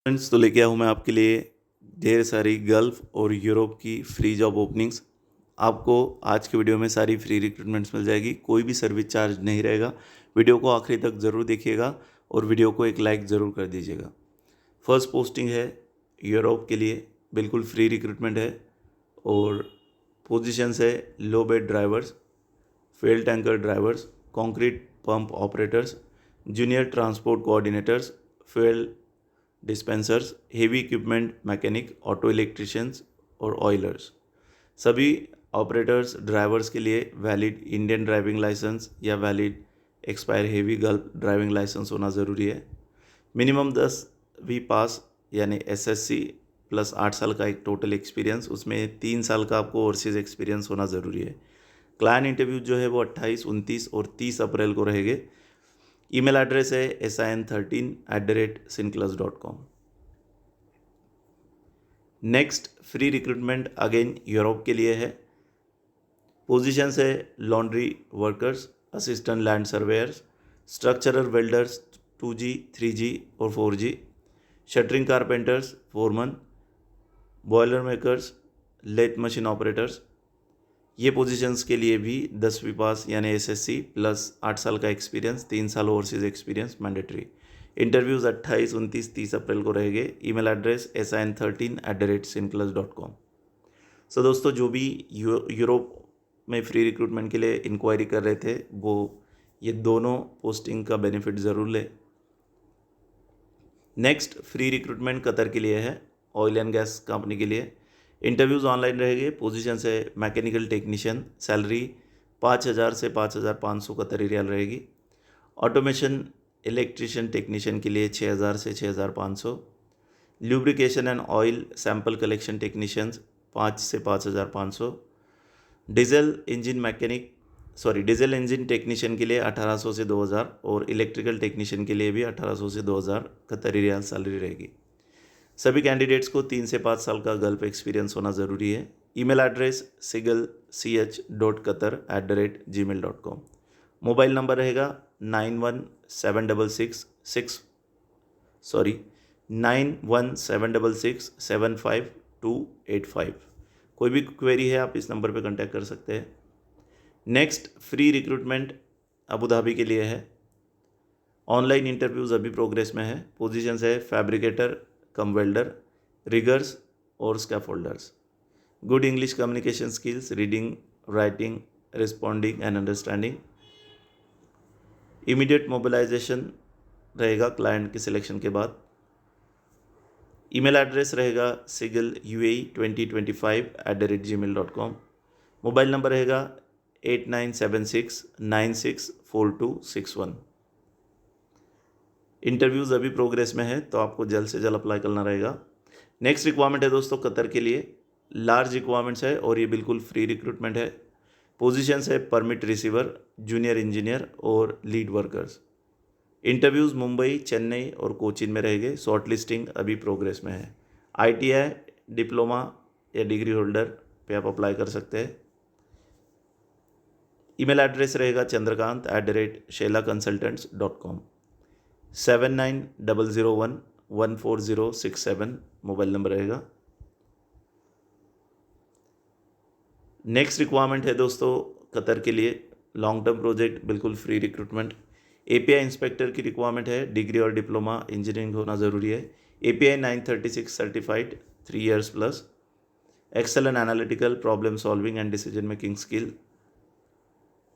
Friends, तो लेके आया हूँ मैं आपके लिए ढेर सारी गल्फ़ और यूरोप की फ्री जॉब ओपनिंग्स। आपको आज के वीडियो में सारी फ्री रिक्रूटमेंट्स मिल जाएगी, कोई भी सर्विस चार्ज नहीं रहेगा। वीडियो को आखिरी तक ज़रूर देखिएगा और वीडियो को एक लाइक ज़रूर कर दीजिएगा। फर्स्ट पोस्टिंग है यूरोप के लिए, बिल्कुल फ्री रिक्रूटमेंट है और पोजीशंस है low bed drivers, fuel tanker drivers, concrete pump operators, junior transport coordinators, fuel dispensers, heavy equipment mechanic, auto electricians और ऑयलर्स। सभी ऑपरेटर्स ड्राइवर्स के लिए वैलिड इंडियन ड्राइविंग लाइसेंस या valid expire heavy Gulf driving licence होना ज़रूरी है। Minimum 10वीं पास यानी एसएससी प्लस 8 साल का एक टोटल एक्सपीरियंस, उसमें 3 साल का आपको ओवरसीज एक्सपीरियंस होना ज़रूरी है। क्लाइंट इंटरव्यू जो है वो 28, 29 और 30 अप्रैल को रहेंगे। ईमेल एड्रेस है sin13@synclus.com। Next free recruitment again Europe के लिए है। पोजीशंस है laundry workers, assistant land surveyors, structural welders 2G, 3G और 4G, shuttering carpenters, foreman, boiler makers, lathe machine operators. ये पोजीशंस के लिए भी 10वीं पास यानी एसएससी प्लस 8 साल का एक्सपीरियंस, 3 साल ओवरसीज एक्सपीरियंस मैंडेटरी। इंटरव्यूज़ 28, 29, 30 अप्रैल को रहेंगे। Email address sin13@synclus.com। सो दोस्तों, जो भी यूरोप में फ्री रिक्रूटमेंट के लिए इंक्वायरी कर रहे थे वो ये दोनों पोस्टिंग का बेनिफिट ज़रूर ले। नेक्स्ट फ्री रिक्रूटमेंट कतर के लिए है, ऑयल एंड गैस कंपनी के लिए। इंटरव्यूज़ ऑनलाइन रहेंगे। पोजीशन से मैकेनिकल टेक्नीशियन, सैलरी 5,000 से 5,500 कतरी रियाल रहेगी। ऑटोमेशन इलेक्ट्रिशियन टेक्नीशियन के लिए 6,000 से 6,500। Lubrication and oil sample collection technicians 5 से 5,500। डीजल इंजन टेक्नीशियन के लिए 1,800 से 2,000 और इलेक्ट्रिकल टेक्नीशियन के लिए भी 1,800 से 2,000 कतरी रियाल सैलरी रहेगी। सभी कैंडिडेट्स को 3 से 5 साल का गल्फ एक्सपीरियंस होना ज़रूरी है। Email address sigalch.qatar@gmail.com। Mobile number रहेगा 9176675285। कोई भी क्वेरी है आप इस नंबर पे कांटेक्ट कर सकते हैं। Next free recruitment Abu Dhabi के लिए है। ऑनलाइन इंटरव्यूज़ अभी प्रोग्रेस में है। पोजीशंस है फैब्रिकेटर कम वेल्डर, रिगर्स और scaffolders. Good English communication skills, reading, writing, responding and understanding. Immediate mobilisation रहेगा क्लाइंट के सिलेक्शन के बाद। ईमेल एड्रेस रहेगा sigaluae2025@gmail.com। मोबाइल नंबर रहेगा 8976964261। इंटरव्यूज़ अभी प्रोग्रेस में है तो आपको जल्द से जल्द अप्लाई करना रहेगा। नेक्स्ट रिक्वायरमेंट है दोस्तों कतर के लिए, लार्ज रिक्वायरमेंट्स है और ये बिल्कुल फ्री रिक्रूटमेंट है। पोजीशंस है परमिट रिसीवर, जूनियर इंजीनियर और lead workers. Interviews Mumbai, Chennai और कोचीन में रहेंगे। शॉर्ट लिस्टिंग अभी प्रोग्रेस में है। ITI, डिप्लोमा या डिग्री होल्डर पे आप अप्लाई कर सकते हैं। ईमेल एड्रेस रहेगा chandrakant@shelaconsultants.com। 7900114067 मोबाइल नंबर रहेगा। नेक्स्ट रिक्वायरमेंट है दोस्तों कतर के लिए, लॉन्ग टर्म प्रोजेक्ट, बिल्कुल फ्री रिक्रूटमेंट। API इंस्पेक्टर की रिक्वायरमेंट है। डिग्री और डिप्लोमा इंजीनियरिंग होना ज़रूरी है। API 936 certified, 3 years plus. Excel and analytical problem solving and decision making skill.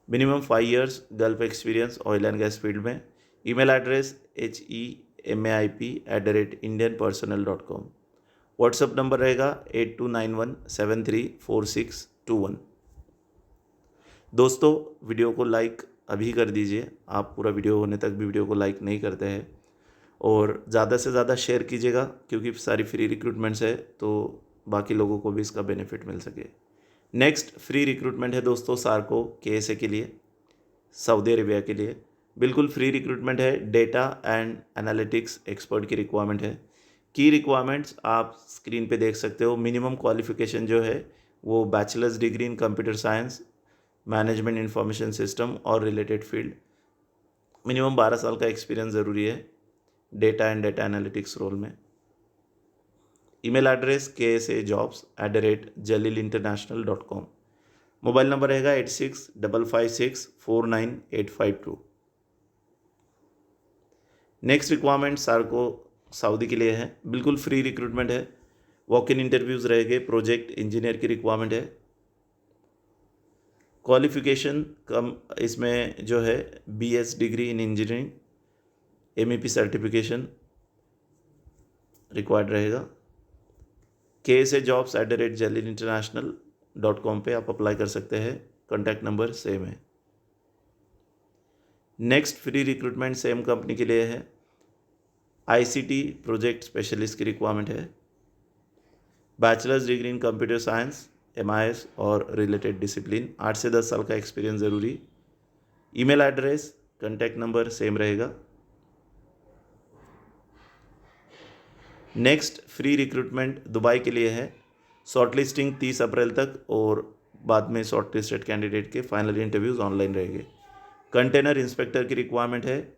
Minimum 5 years Gulf experience oil and gas field में। Email address hemaip@indianpersonnel.com। WhatsApp number रहेगा 8291734621। दोस्तों, video को like अभी कर दीजिए। आप पूरा वीडियो होने तक भी वीडियो को लाइक नहीं करते हैं और ज़्यादा से ज़्यादा शेयर कीजिएगा क्योंकि सारी फ्री रिक्रूटमेंट्स है तो बाकी लोगों को भी इसका बेनिफिट मिल सके। नेक्स्ट फ्री रिक्रूटमेंट है दोस्तों सार्को KSA के लिए, सऊदी अरेबिया के लिए। बिल्कुल फ्री रिक्रूटमेंट है। डेटा एंड एनालिटिक्स एक्सपर्ट की रिक्वायरमेंट है। की रिक्वायरमेंट्स आप स्क्रीन पे देख सकते हो। मिनिमम क्वालिफिकेशन जो है वो bachelor's degree in computer science, management information system और रिलेटेड फील्ड। मिनिमम 12 साल का एक्सपीरियंस ज़रूरी है data and data analytics role में। Email address ksajobs@jalilinternational.com। Mobile number रहेगा 8655649852। नेक्स्ट रिक्वायरमेंट सार्को सऊदी के लिए है, बिल्कुल फ्री रिक्रूटमेंट है। वॉक इन इंटरव्यूज़ रहेंगे। प्रोजेक्ट इंजीनियर की रिक्वायरमेंट है। क्वालिफिकेशन कम इसमें जो है BS degree in engineering, MEP certification required रहेगा। ksajobs@jalilinternational.com पे आप अप्लाई कर सकते हैं। कॉन्टैक्ट नंबर सेम है। Next free recruitment same company के लिए है। ICT प्रोजेक्ट स्पेशलिस्ट की रिक्वायरमेंट है। Bachelors degree in computer science, MIS और रिलेटेड डिसिप्लिन, 8 से 10 साल का एक्सपीरियंस ज़रूरी। Email address, contact number same रहेगा। नेक्स्ट फ्री रिक्रूटमेंट दुबई के लिए है। शॉर्टलिस्टिंग 30 अप्रैल तक और बाद में शॉर्टलिस्टेड कैंडिडेट के फाइनल इंटरव्यूज़ ऑनलाइन रहेंगे। कंटेनर इंस्पेक्टर की रिक्वायरमेंट है।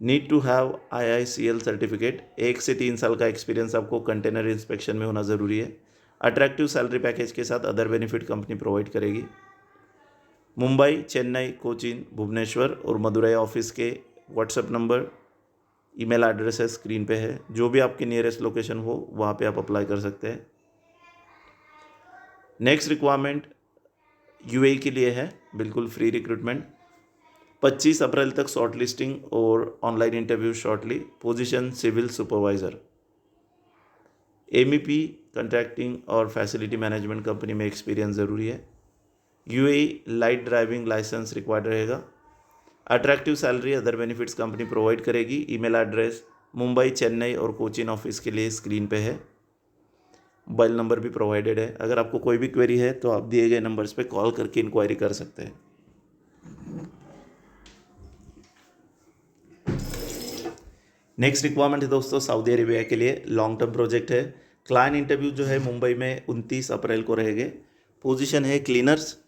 Need to have IICL certificate, 1 से 3 साल का एक्सपीरियंस आपको कंटेनर इंस्पेक्शन में होना ज़रूरी है। अट्रैक्टिव सैलरी पैकेज के साथ अदर बेनिफिट कंपनी प्रोवाइड करेगी। मुंबई, चेन्नई, कोचीन, भुवनेश्वर और मदुरई ऑफिस के व्हाट्सएप नंबर, ईमेल एड्रेस है स्क्रीन पे है। जो भी आपकी नियरेस्ट लोकेशन हो वहाँ पे आप अप्लाई कर सकते हैं। नेक्स्ट रिक्वायरमेंट UAE के लिए है, बिल्कुल फ्री रिक्रूटमेंट। 25 अप्रैल तक शॉर्ट लिस्टिंग और online interview shortly. Position civil supervisor. MEP contracting और फैसिलिटी मैनेजमेंट कंपनी में एक्सपीरियंस ज़रूरी है। UAE light driving licence required रहेगा। Attractive salary other benefits company provide करेगी। ईमेल एड्रेस मुंबई, चेन्नई और कोचीन ऑफिस के लिए स्क्रीन पे है। मोबाइल नंबर भी प्रोवाइडेड है। अगर आपको कोई भी क्वेरी है तो आप दिए गए नंबर्स पे कॉल करके इंक्वायरी कर सकते हैं। नेक्स्ट रिक्वायरमेंट है दोस्तों सऊदी अरेबिया के लिए, लॉन्ग टर्म प्रोजेक्ट है। क्लाइंट इंटरव्यू जो है मुंबई में 29 अप्रैल को रहेंगे। पोजीशन है क्लीनर्स।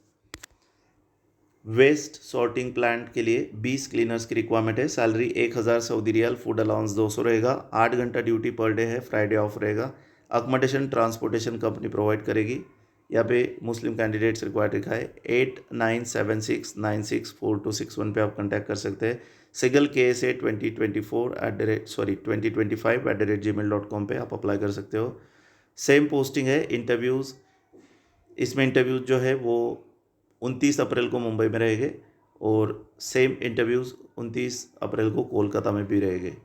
वेस्ट सॉर्टिंग प्लांट के लिए 20 क्लीनर्स की रिक्वायरमेंट है। Salary 1000 Saudi riyal, food allowance 200 रहेगा। 8 घंटा ड्यूटी पर डे है, फ्राइडे ऑफ रहेगा। अकोमोडेशन ट्रांसपोर्टेशन कंपनी प्रोवाइड करेगी। यहाँ पे मुस्लिम कैंडिडेट्स रिक्वायर्ड लिखा है। 8976964261 पे आप कॉन्टैक्ट कर सकते हैं। सिगल KSA 2025@gmail.com पे आप अप्लाई कर सकते हो। सेम पोस्टिंग है। इंटरव्यूज़ इसमें इंटरव्यूज़ जो है वो 29 अप्रैल को मुंबई में रहेंगे और सेम इंटरव्यूज़ 29 अप्रैल को कोलकाता में भी रहेंगे।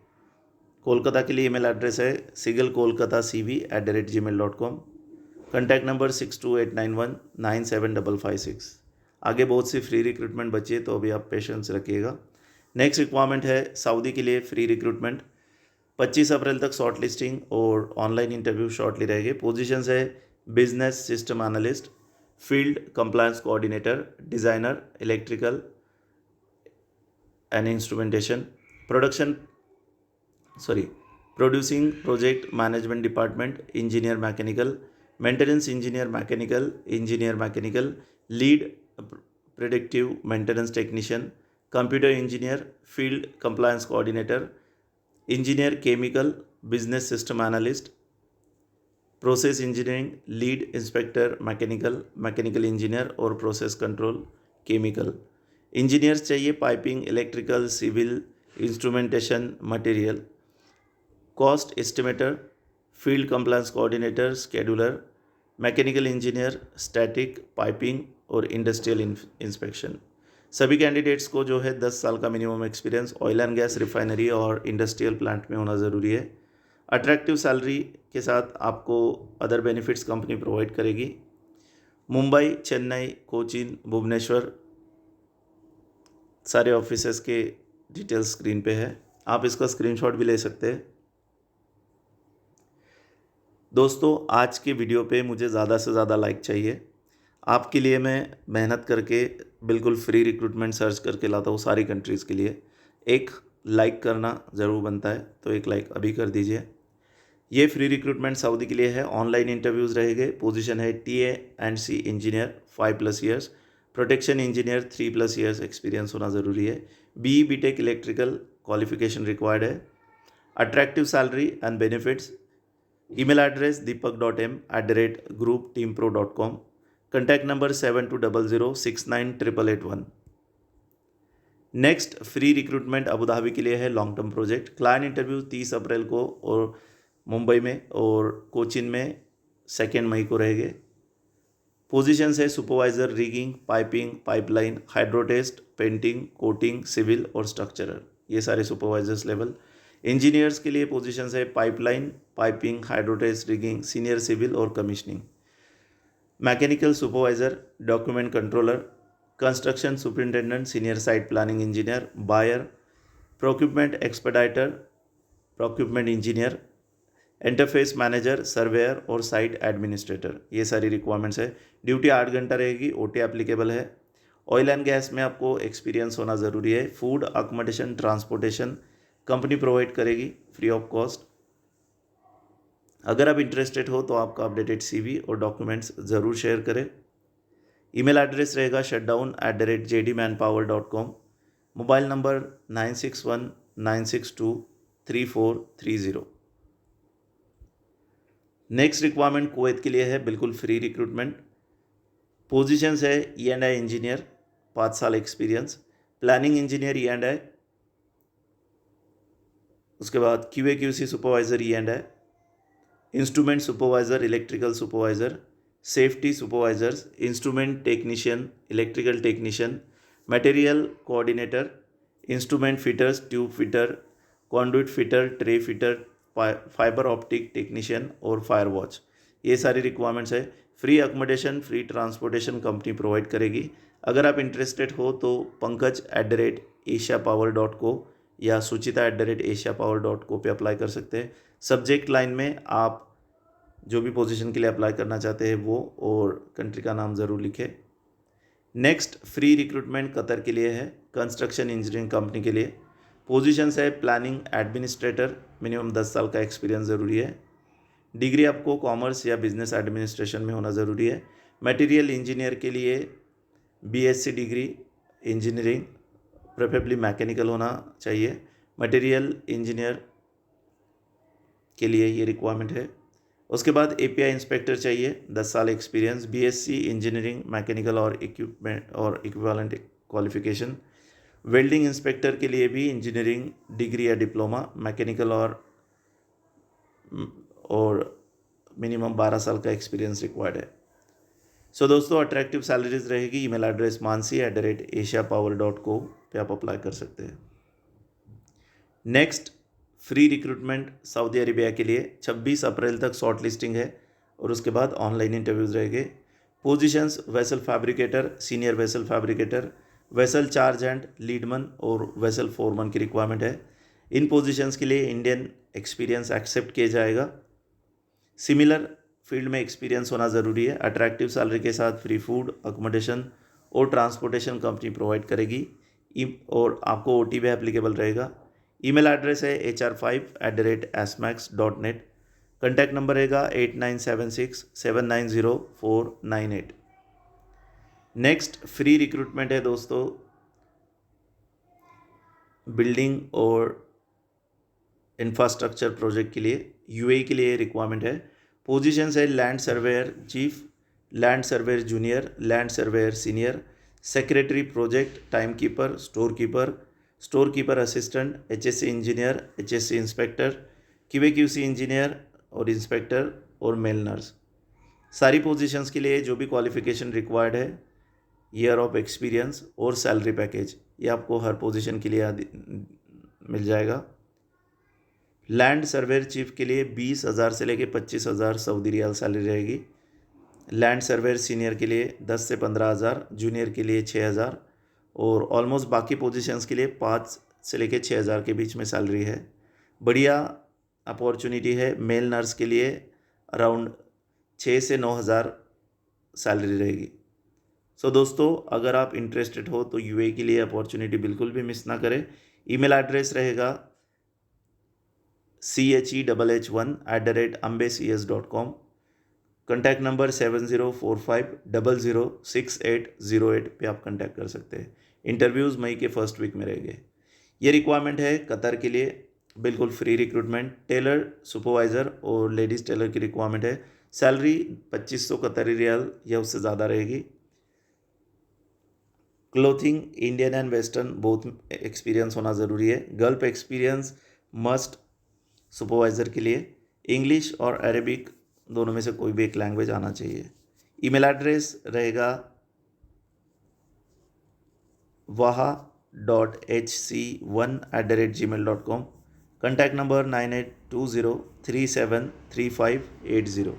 कोलकाता के लिए ईमेल एड्रेस है sigalkolkatacv@gmail.com। Contact number 6289197556। आगे बहुत सी फ्री रिक्रूटमेंट बची है तो अभी आप पेशेंस रखिएगा। नेक्स्ट रिक्वायरमेंट है सऊदी के लिए फ्री रिक्रूटमेंट। 25 अप्रैल तक शॉर्ट लिस्टिंग और ऑनलाइन इंटरव्यू शॉर्टली रहेंगे। पोजीशंस है business system analyst, field compliance coordinator, designer electrical and instrumentation, producing project management department, engineer mechanical, maintenance engineer mechanical, lead predictive maintenance technician, computer engineer, field compliance coordinator, engineer chemical, business system analyst, process engineering, lead inspector mechanical engineer और process control chemical. Engineers चाहिए piping, electrical, civil, instrumentation, material, cost estimator, field compliance coordinator, scheduler, mechanical engineer, static, piping और industrial inspection. सभी candidates को जो है 10 साल का minimum experience oil and gas refinery और इंडस्ट्रियल प्लांट में होना ज़रूरी है। अट्रैक्टिव सैलरी के साथ आपको अदर बेनिफिट्स कंपनी प्रोवाइड करेगी। मुंबई, चेन्नई, कोचीन, भुवनेश्वर सारे ऑफिसेस के डिटेल्स स्क्रीन पे है। आप इसका स्क्रीनशॉट भी ले सकते हैं। दोस्तों आज के वीडियो पे मुझे ज़्यादा से ज़्यादा लाइक चाहिए। आपके लिए मैं मेहनत करके बिल्कुल फ्री रिक्रूटमेंट सर्च करके लाता हूँ सारी कंट्रीज़ के लिए। एक लाइक करना ज़रूर बनता है, तो एक लाइक अभी कर दीजिए। ये फ्री रिक्रूटमेंट सऊदी के लिए है। ऑनलाइन इंटरव्यूज़ रहेंगे। पोजीशन है TA&C engineer 5+ years, protection engineer 3+ years experience होना ज़रूरी है। BE BTech electrical qualification required है। Attractive salary and benefits email address deepak.m@groupteampro.com, contact number 7200698881। Next free recruitment Abu Dhabi के लिए है long term project. Client interview 30 अप्रैल को और मुंबई में और कोचिन में 2 मई को रहेंगे। पोजीशंस है supervisor, rigging, piping, pipeline, hydrotest, painting, coating, civil और स्ट्रक्चरल, ये सारे सुपरवाइजर्स लेवल। इंजीनियर्स के लिए पोजीशंस है pipeline, piping, hydrotest, rigging, senior civil और commissioning. Mechanical supervisor, document controller, construction superintendent, senior site planning engineer, buyer, procurement expediter, procurement engineer, interface manager, surveyor और site administrator, ये सारी requirements है। Duty 8 घंटा रहेगी, ओटी एप्लीकेबल है। Oil and gas में आपको एक्सपीरियंस होना ज़रूरी है। Food, accommodation, transportation company provide करेगी फ्री ऑफ कॉस्ट। अगर आप इंटरेस्टेड हो तो आपका अपडेटेड सीवी और डॉक्यूमेंट्स ज़रूर शेयर करें। ईमेल एड्रेस रहेगा shutdown@jdmanpower.com। Mobile number 9619623430। Next requirement Kuwait के लिए है, बिल्कुल फ्री रिक्रूटमेंट। पोजीशंस है E&I इंजीनियर, 5 साल एक्सपीरियंस, प्लानिंग इंजीनियर E&I, उसके बाद QA/QC supervisor E&I, instrument supervisor, electrical supervisor, safety supervisors, instrument technician, electrical technician, material coordinator, instrument fitters, tube fitter, conduit fitter, tray fitter, fibre optic technician और fire watch, ये सारी requirements है। Free accommodation, free transportation company provide करेगी। अगर आप interested हो तो pankaj@asiapower.co या suchita@asiapower.co पे अप्लाई कर सकते हैं। सब्जेक्ट लाइन में आप जो भी पोजीशन के लिए अप्लाई करना चाहते हैं वो और कंट्री का नाम ज़रूर लिखें। नेक्स्ट फ्री रिक्रूटमेंट कतर के लिए है, कंस्ट्रक्शन इंजीनियरिंग कंपनी के लिए। पोजीशंस है प्लानिंग एडमिनिस्ट्रेटर, मिनिमम 10 साल का एक्सपीरियंस ज़रूरी है। डिग्री आपको कॉमर्स या बिजनेस एडमिनिस्ट्रेशन में होना ज़रूरी है। मटेरियल इंजीनियर के लिए BSc degree engineering, preferably mechanical होना चाहिए। मटेरियल इंजीनियर के लिए ये रिक्वायरमेंट है। उसके बाद API इंस्पेक्टर चाहिए, 10 साल एक्सपीरियंस, BSc इंजीनियरिंग, मैकेनिकल और इक्विपमेंट और इक्विवेलेंट क्वालिफिकेशन। वेल्डिंग इंस्पेक्टर के लिए भी इंजीनियरिंग डिग्री या डिप्लोमा, मैकेनिकल और मिनिमम 12 साल का एक्सपीरियंस रिक्वायर्ड है। सो दोस्तों, अट्रैक्टिव सैलरीज रहेगी। ईमेल एड्रेस mansi@asiapower.co पे आप अप्लाई कर सकते हैं। Next free recruitment Saudi Arabia के लिए 26 अप्रैल तक शॉर्ट लिस्टिंग है और उसके बाद ऑनलाइन इंटरव्यूज़ रहेंगे। Positions vessel fabricator, senior vessel fabricator, vessel charge and leadman और वेसल फोरमन की रिक्वायरमेंट है। इन पोजीशंस के लिए इंडियन एक्सपीरियंस एक्सेप्ट किया जाएगा। सिमिलर फील्ड में एक्सपीरियंस होना ज़रूरी है। अट्रैक्टिव सैलरी के साथ फ्री फूड, अकोमोडेशन और ट्रांसपोर्टेशन कंपनी प्रोवाइड करेगी और आपको OT भी एप्लीकेबल रहेगा। ईमेल एड्रेस है hr5@asmax.net। कॉन्टैक्ट नंबर रहेगा 8976790498। नेक्स्ट फ्री रिक्रूटमेंट है दोस्तों बिल्डिंग और इंफ्रास्ट्रक्चर प्रोजेक्ट के लिए, UAE के लिए रिक्वायरमेंट है। पोजीशंस है land surveyor chief, land surveyor junior, land surveyor senior, secretary project, time keeper, store keeper assistant, HSC engineer, HSC inspector, QA/QC engineer और इंस्पेक्टर और मेल नर्स। सारी पोजीशंस के लिए जो भी क्वालिफिकेशन रिक्वायर्ड है, ईयर ऑफ एक्सपीरियंस और salary package, ये आपको हर पोजीशन के लिए मिल जाएगा। लैंड सर्वेयर चीफ के लिए 20,000 से लेकर 25,000 सऊदी रियाल सैलरी रहेगी। लैंड सर्वेयर सीनियर के लिए 10 से 15,000, जूनियर के लिए 6,000 और ऑलमोस्ट बाकी पोजीशंस के लिए 5 से लेकर 6,000 के बीच में सैलरी है। बढ़िया अपॉर्चुनिटी है। मेल नर्स के लिए अराउंड 6 से 9,000 सैलरी रहेगी। सो दोस्तों, अगर आप इंटरेस्टेड हो तो UAE के लिए अपॉर्चुनिटी बिल्कुल भी मिस ना करें। ईमेल एड्रेस रहेगा chehh1@ambecs.com। कॉन्टैक्ट नंबर 7045006808 पे आप कॉन्टैक्ट कर सकते हैं। इंटरव्यूज़ मई के फर्स्ट वीक में रहेंगे। ये रिक्वायरमेंट है कतर के लिए। बिल्कुल फ्री रिक्रूटमेंट। टेलर सुपरवाइज़र और लेडीज़ टेलर की रिक्वायरमेंट है। सैलरी 2500 कतरी रियाल या उससे ज़्यादा रहेगी। Clothing Indian and western both experience होना ज़रूरी है। गल्फ एक्सपीरियंस मस्ट सुपरवाइज़र के लिए। इंग्लिश और अरेबिक दोनों में से कोई भी एक लैंग्वेज आना चाहिए। ईमेल एड्रेस रहेगा waha.hc1@gmail.com। Contact number 9820373580।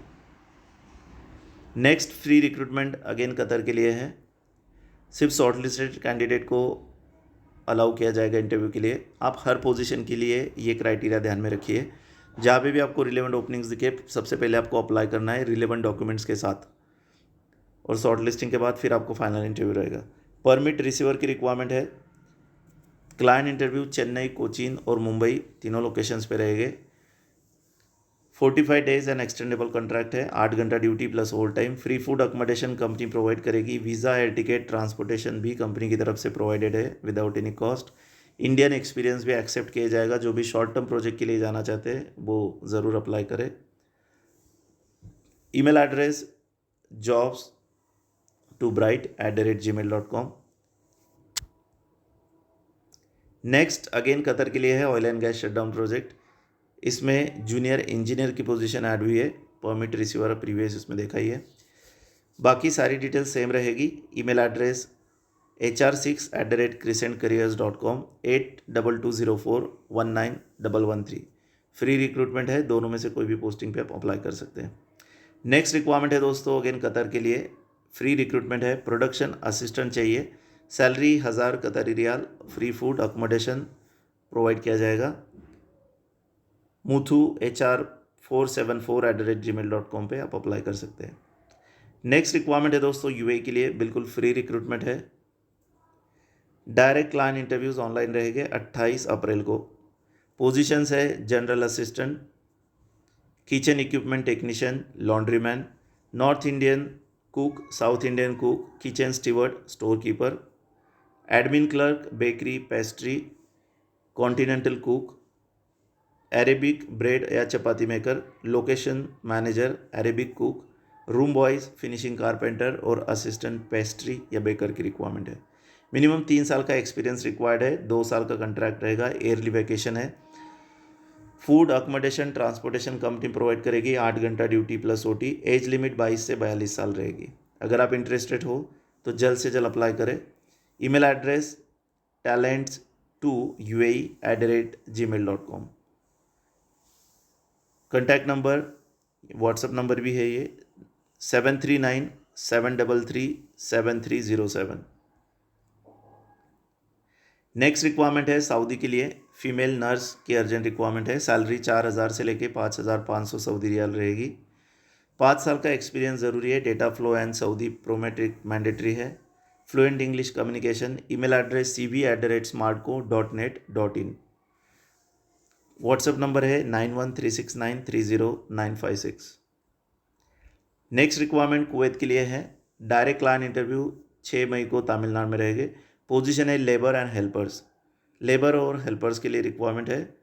Next free recruitment again Qatar के लिए है। सिर्फ शॉर्टलिस्टेड कैंडिडेट को अलाउ किया जाएगा इंटरव्यू के लिए। आप हर पोजीशन के लिए ये क्राइटेरिया ध्यान में रखिए। जहाँ पे भी आपको रिलेवेंट ओपनिंग्स दिखे, सबसे पहले आपको अप्लाई करना है रिलेवेंट डॉक्यूमेंट्स के साथ, और शॉर्ट लिस्टिंग के बाद फिर आपको फाइनल इंटरव्यू रहेगा। परमिट रिसीवर की रिक्वायरमेंट है। क्लाइंट इंटरव्यू चेन्नई, कोचीन और मुंबई तीनों लोकेशंस पे रहेंगे। 45 डेज एंड एक्सटेंडेबल कॉन्ट्रैक्ट है। 8 घंटा duty plus over time. Free food accommodation company provide करेगी। वीज़ा, एयर टिकट, ट्रांसपोर्टेशन भी कंपनी की तरफ से प्रोवाइडेड है without any cost. Indian experience भी एक्सेप्ट किया जाएगा। जो भी शॉर्ट टर्म प्रोजेक्ट के लिए जाना चाहते हैं वो ज़रूर अप्लाई करें। Email address jobs2bright@gmail.com। Next again Qatar के लिए है oil and gas shutdown project. इसमें जूनियर इंजीनियर की पोजीशन ऐड हुई है। परमिट रिसीवर प्रीवियस इसमें देखा ही है। बाकी सारी डिटेल्स सेम रहेगी। Email address hr6@crescentcareers.com 8220419113। Free recruitment है। दोनों में से कोई भी पोस्टिंग पे आप अप्लाई कर सकते हैं। नेक्स्ट रिक्वायरमेंट है दोस्तों अगेन कतर के लिए फ्री रिक्रूटमेंट है। प्रोडक्शन असिस्टेंट चाहिए। Salary 1000 Qatari riyal. Free food accommodation provide किया जाएगा। मुथू hr474@gmail.com पे आप अप्लाई कर सकते हैं। नेक्स्ट रिक्वायरमेंट है दोस्तों यूएई के लिए, बिल्कुल फ्री रिक्रूटमेंट है। डायरेक्ट क्लाइंट इंटरव्यूज़ ऑनलाइन रहेंगे 28 अप्रैल को। पोजीशंस है general assistant, kitchen equipment technician, laundryman, north Indian cook, south Indian cook, kitchen steward, store keeper, admin clerk, bakery, pastry, continental cook, Arabic bread या chapati maker, location manager, Arabic cook, room boys, finishing carpenter और assistant pastry या baker की requirement है। Minimum 3 साल का experience required है। 2 साल का कंट्रैक्ट रहेगा। ईयरली वैकेशन है। Food accommodation transportation company provide करेगी। 8 घंटा duty plus OT. Age limit 22 से 42 साल रहेगी। अगर आप इंटरेस्टेड हो तो जल्द से जल्द अप्लाई करें। Email address talents2uae@gmail.com। Contact number WhatsApp number भी है ये 7397337307। नेक्स्ट रिक्वायरमेंट है सऊदी के लिए फीमेल नर्स की अर्जेंट रिक्वायरमेंट है। सैलरी 4000 से लेके 5500 सऊदी रियाल रहेगी। 5 साल का एक्सपीरियंस ज़रूरी है। Data flow and Saudi Prometric mandatory है। Fluent English communication. Email address cv@smartco.net.in। WhatsApp number है 9136930956। नेक्स्ट रिक्वायरमेंट कुवैत के लिए है। डायरेक्ट क्लाइंट इंटरव्यू 6 मई को तमिलनाडु में रहेंगे। पोजीशन है लेबर एंड हेल्पर्स। लेबर और हेल्पर्स के लिए रिक्वायरमेंट है।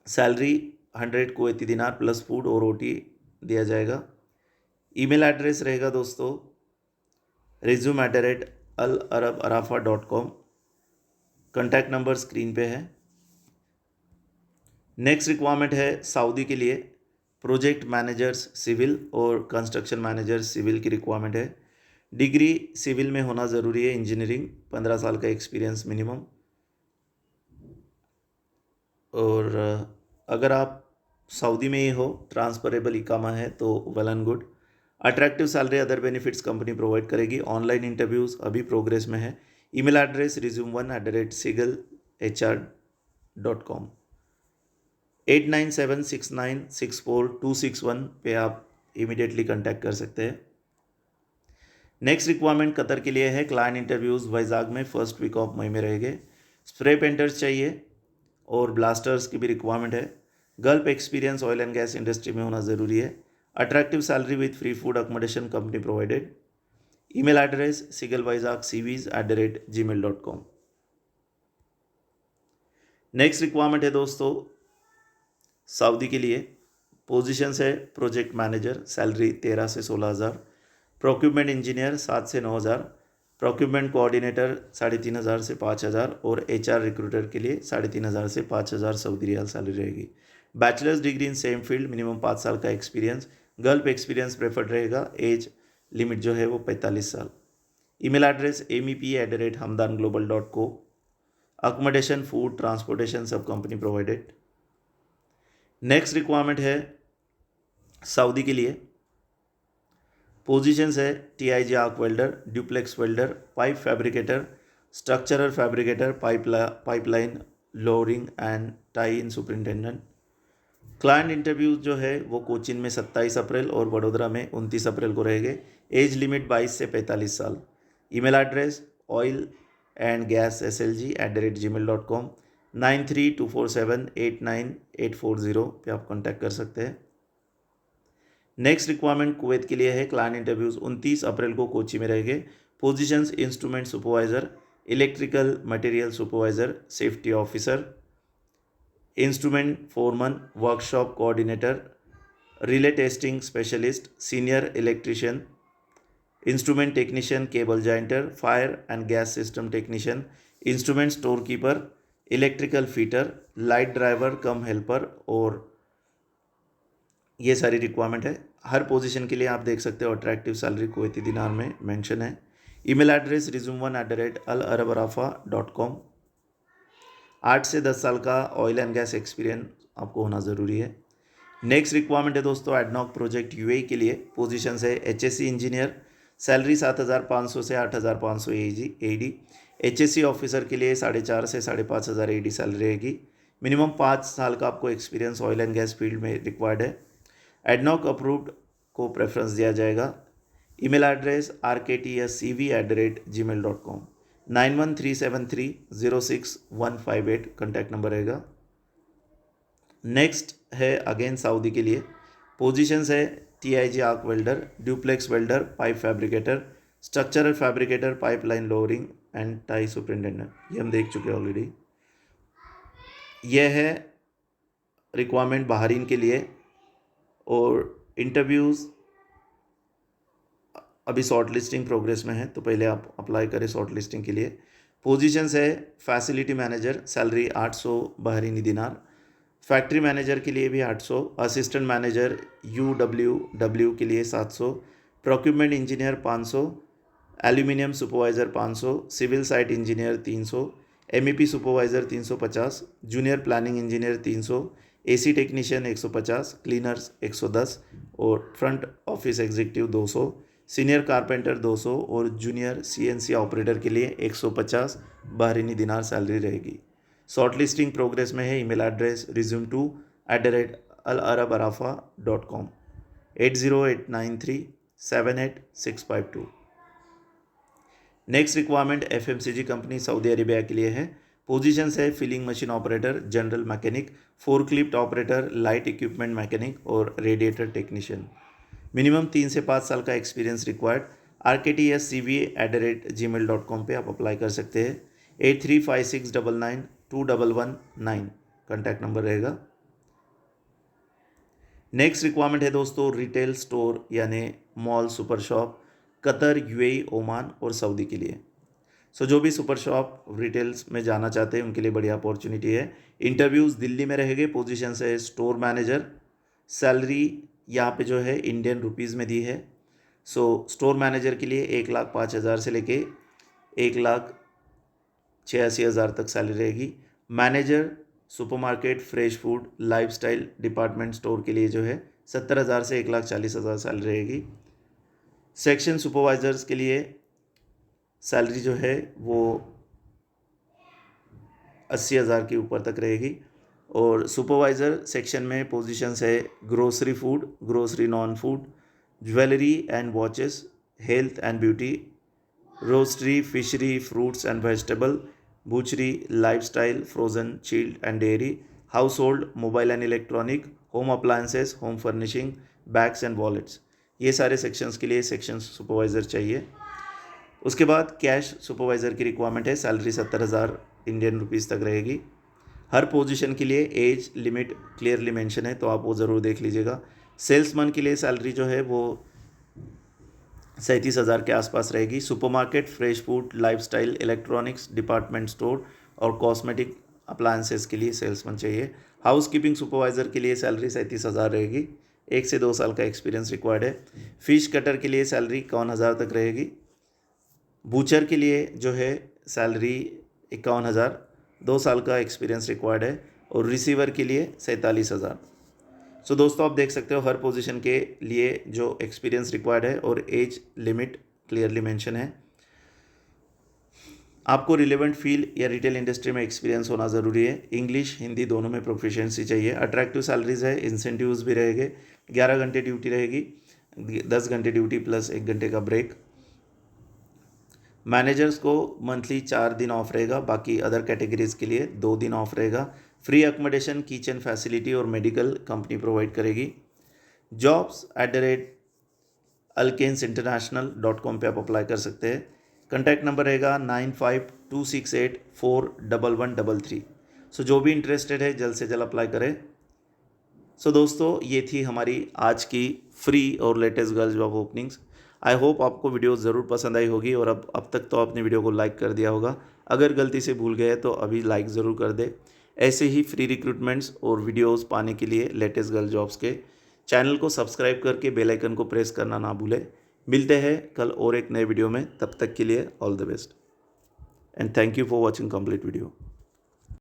सैलरी 100 कुवैती दिनार प्लस फूड और ओटी दिया जाएगा। ईमेल एड्रेस रहेगा दोस्तों resume@alarabarafa.com। कॉन्टैक्ट नंबर स्क्रीन पे है। नेक्स्ट रिक्वायरमेंट है सऊदी के लिए प्रोजेक्ट मैनेजर्स सिविल और कंस्ट्रक्शन मैनेजर्स सिविल की रिक्वायरमेंट है। डिग्री सिविल में होना ज़रूरी है। इंजीनियरिंग 15 साल का एक्सपीरियंस मिनिमम। और अगर आप सऊदी में ही हो, ट्रांसफरेबल इकामा है तो well and good. Attractive salary, other benefits company provide करेगी। ऑनलाइन इंटरव्यूज़ अभी प्रोग्रेस में है। Email address resume1@segalhr.com। 8976964261 पे आप इमीडिएटली कांटेक्ट कर सकते हैं। नेक्स्ट रिक्वायरमेंट कतर के लिए है। क्लाइंट इंटरव्यूज़ वैजाग में फर्स्ट वीक ऑफ मई में रहेंगे। स्प्रे पेंटर्स चाहिए और ब्लास्टर्स की भी रिक्वायरमेंट है। Gulf experience oil and gas industry में होना ज़रूरी है। Attractive salary with free food accommodation company provided. Email address sigalvaizagcvs@gmail.com। Next requirement है दोस्तों सऊदी के लिए। पोजीशंस है प्रोजेक्ट मैनेजर, सैलरी 13 से 16,000। प्रोक्यूरमेंट इंजीनियर 7 से 9,000। प्रोक्यूरमेंट कोऑर्डिनेटर 3,500 से 5,000 और HR रिक्रूटर के लिए 3,500 से 5,000 सऊदी रियाल सैलरी रहेगी। Bachelor's degree in same field, minimum 5 साल का एक्सपीरियंस, गल्फ एक्सपीरियंस प्रेफर्ड रहेगा। एज लिमिट जो है वो 45 साल। Email address mep@hamdanglobal.co। Accommodation, food, transportation सब कंपनी प्रोवाइडेड। नेक्स्ट रिक्वायरमेंट है सऊदी के लिए। पोजीशंस है TIG arc welder, duplex welder, pipe fabricator, structural fabricator, pipeline lowering and tie in superintendent. Client interviews जो है वो कोचिन में 27 अप्रैल और वडोदरा में 29 अप्रैल को रहेंगे। एज लिमिट 22 से 45 साल। Email address oilandgasslg@gmail.com। 9324789840 पे आप कॉन्टैक्ट कर सकते हैं। नेक्स्ट रिक्वायरमेंट कुवैत के लिए है। क्लाइंट इंटरव्यूज 29 अप्रैल को कोची में रहेंगे। Positions instrument supervisor, electrical material supervisor, safety officer, instrument Foreman, workshop coordinator, relay testing specialist, senior electrician, instrument technician, cable jointer, fire and gas system technician, instrument store keeper, electrical fitter, light driver come helper, और ये सारी requirement है। हर position के लिए आप देख सकते हो अट्रैक्टिव सैलरी कुवैती दिनार में मेंशन है। Email address resume1@alarabrafa.com। 8 से 10 साल का ऑयल एंड गैस एक्सपीरियंस आपको होना ज़रूरी है। नेक्स्ट रिक्वायरमेंट है दोस्तों एडनॉक प्रोजेक्ट UAE के लिए। पोजीशंस है HSC इंजीनियर, सैलरी 7,500 से 8,500 AD। HSC ऑफिसर के लिए 4,500 से 5,500 AD सैलरी रहेगी। मिनिमम 5 साल का आपको experience oil and gas field में रिक्वायर्ड है। एडनॉक अप्रूव्ड को प्रेफरेंस दिया जाएगा। Email address rktscv@gmail.com। 9137306158 contact number रहेगा। नेक्स्ट है अगेन सऊदी के लिए। पोजीशंस है TIG arc welder, duplex welder, pipe fabricator, structural fabricator, pipeline lowering and tie superintendent. ये हम देख चुके हैं ऑलरेडी। यह है रिक्वायरमेंट बहरीन के लिए और इंटरव्यूज़ अभी शॉर्ट लिस्टिंग प्रोग्रेस में है, तो पहले आप अप्लाई करें शॉर्ट लिस्टिंग के लिए। पोजीशंस है फैसिलिटी मैनेजर, सैलरी 800 बहरीनी दिनार। फैक्ट्री मैनेजर के लिए भी 800। असिस्टेंट मैनेजर UWW के लिए 700। Procurement engineer 500। Aluminium supervisor 500। Civil site engineer 300। MEP supervisor 350। Junior planning engineer 300। AC technician 150। Cleaners 110 और front office executive 200। Senior carpenter 200 और जूनियर CNC ऑपरेटर के लिए 150 बहरीनी दिनार सैलरी रहेगी। शॉर्ट लिस्टिंग प्रोग्रेस में है। Email address resume2@alarabrafa.com। 8089378652। Next requirement FMCG company Saudi Arabia के लिए है। पोजीशंस है filling machine operator, general mechanic, forklift operator, light equipment mechanic और रेडिएटर टेक्नीशियन। मिनिमम 3 से 5 साल का एक्सपीरियंस रिक्वायर्ड। rktscv@gmail.com पे आप अप्लाई कर सकते हैं। 8356992119 कॉन्टैक्ट नंबर रहेगा। नेक्स्ट रिक्वायरमेंट है दोस्तों रिटेल स्टोर यानी mall, super shop, Qatar, UAE, Oman और सऊदी के लिए। सो जो भी सुपर शॉप रिटेल्स में जाना चाहते हैं उनके लिए बढ़िया अपॉर्चुनिटी है। इंटरव्यूज़ दिल्ली में रहेंगे। पोजीशन है स्टोर मैनेजर, सैलरी यहाँ पे जो है इंडियन रुपीज़ में दी है। सो स्टोर मैनेजर के लिए 1,05,000 से लेके 1,86,000 तक सैलरी रहेगी। Manager supermarket, fresh food, lifestyle department store के लिए जो है 70,000 से 1,40,000 सैलरी रहेगी। सेक्शन सुपरवाइजर्स के लिए सैलरी जो है वो 80,000 के ऊपर तक रहेगी। और सुपरवाइज़र सेक्शन में पोजीशंस है grocery food, grocery non food, jewellery and watches, health and beauty, roastery, fishery, fruits and vegetable, butchery, lifestyle, frozen, chilled and dairy, household, mobile and electronic, home appliances, home furnishing, bags and wallets. ये सारे sections के लिए section supervisor चाहिए। उसके बाद cash supervisor की requirement है। Salary 70,000 Indian rupees तक रहेगी। हर पोजीशन के लिए एज लिमिट क्लियरली मेंशन है, तो आप वो ज़रूर देख लीजिएगा। सेल्समैन के लिए सैलरी जो है वो 37,000 के आसपास रहेगी। Supermarket, fresh food, lifestyle, electronics, department store और कॉस्मेटिक अप्लायंसेस के लिए सेल्समैन चाहिए। हाउस कीपिंग सुपरवाइज़र के लिए सैलरी 37,000 रहेगी। 1 से 2 साल का एक्सपीरियंस रिक्वायर्ड है। फिश कटर के लिए सैलरी 51,000 तक रहेगी। बूचर के लिए जो है सैलरी 51,000, 2 साल का एक्सपीरियंस रिक्वायर्ड है। और रिसीवर के लिए 47,000। सो दोस्तों, आप देख सकते हो हर पोजीशन के लिए जो एक्सपीरियंस रिक्वायर्ड है और एज लिमिट क्लियरली मेंशन है। आपको रिलेवेंट फील्ड या रिटेल इंडस्ट्री में एक्सपीरियंस होना ज़रूरी है। इंग्लिश हिंदी दोनों में प्रोफिशिएंसी चाहिए। अट्रैक्टिव सैलरीज है, इंसेंटिव्स भी रहेंगे। 11 घंटे ड्यूटी रहेगी, 10 घंटे ड्यूटी प्लस 1 घंटे का ब्रेक। मैनेजर्स को मंथली 4 दिन ऑफ रहेगा, बाकी अदर कैटेगरीज के लिए 2 दिन ऑफ रहेगा। फ्री अकोमोडेशन, किचन फैसिलिटी और मेडिकल कंपनी प्रोवाइड करेगी। jobs@alkansinternational.com पे आप अप्लाई कर सकते हैं। कॉन्टैक्ट नंबर रहेगा 9526841133। सो जो भी इंटरेस्टेड है जल्द से जल्द अप्लाई करें। सो दोस्तों, ये थी हमारी आज की फ्री और latest girls job openings. I hope आपको वीडियो ज़रूर पसंद आई होगी और अब तक तो आपने वीडियो को लाइक कर दिया होगा। अगर गलती से भूल गए तो अभी लाइक ज़रूर कर दे। ऐसे ही फ्री रिक्रूटमेंट्स और वीडियोस पाने के लिए लेटेस्ट गर्ल जॉब्स के चैनल को सब्सक्राइब करके बेल आइकन को प्रेस करना ना भूलें। मिलते हैं कल और एक नए वीडियो में, तब तक के लिए all the best and thank you for watching complete video.